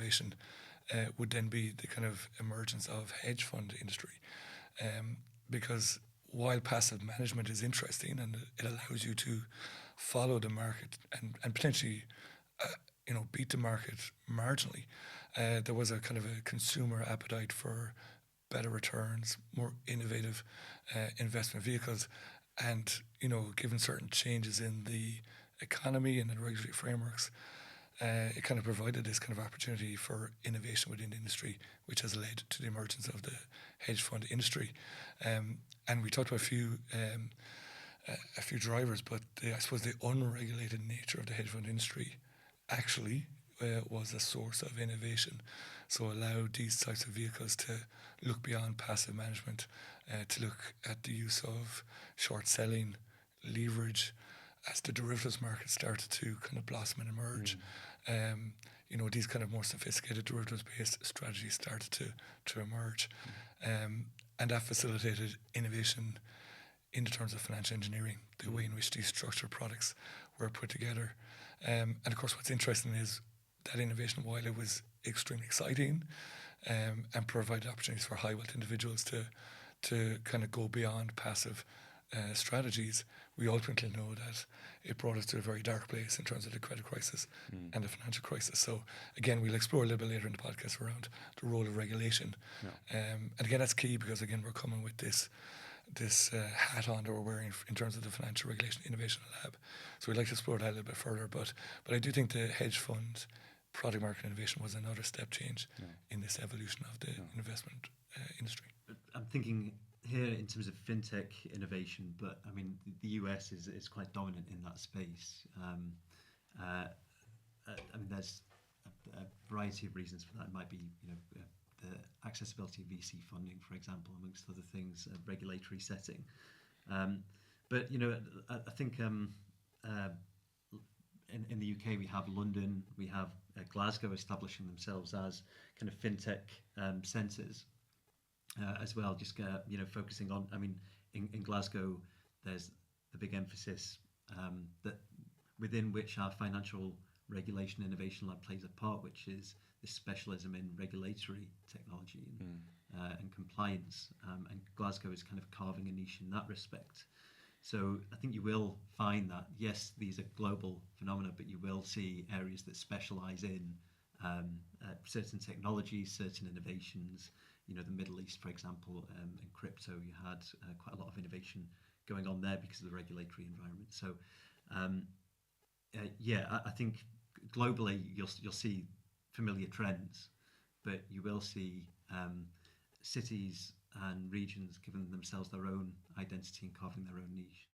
innovation would then be the kind of emergence of hedge fund industry, because while passive management is interesting and it allows you to follow the market and potentially beat the market marginally, there was a kind of a consumer appetite for better returns, more innovative investment vehicles, and given certain changes in the economy and in regulatory frameworks, it kind of provided this kind of opportunity for innovation within the industry, which has led to the emergence of the hedge fund industry. And we talked about a few drivers, but I suppose the unregulated nature of the hedge fund industry actually was a source of innovation. So allowed these types of vehicles to look beyond passive management, to look at the use of short selling, leverage, as the derivatives market started to kind of blossom and emerge. These kind of more sophisticated derivatives-based strategies started to emerge. And that facilitated innovation in the terms of financial engineering, the way in which these structured products were put together. And of course, what's interesting is that innovation, while it was extremely exciting and provided opportunities for high wealth individuals to kind of go beyond passive strategies, we ultimately know that it brought us to a very dark place in terms of the credit crisis and the financial crisis. So again, we'll explore a little bit later in the podcast around the role of regulation. And again, that's key because again, we're coming with this hat on that we're wearing in terms of the Financial Regulation Innovation Lab. So we'd like to explore that a little bit further. But I do think the hedge fund product market innovation was another step change in this evolution of the investment industry. I'm thinking here in terms of fintech innovation, but I mean the US is quite dominant in that space. I mean there's a variety of reasons for that. It might be the accessibility of VC funding, for example, amongst other things, regulatory setting. But I think in the UK we have London, we have Glasgow establishing themselves as kind of fintech centres. As well, just focusing on. I mean, in Glasgow, there's the big emphasis that within which our financial regulation innovation lab plays a part, which is this specialism in regulatory technology and compliance. And Glasgow is kind of carving a niche in that respect. So I think you will find that yes, these are global phenomena, but you will see areas that specialise in certain technologies, certain innovations. The Middle East, for example, in crypto, you had quite a lot of innovation going on there because of the regulatory environment. So, I think globally you'll see familiar trends, but you will see cities and regions giving themselves their own identity and carving their own niche.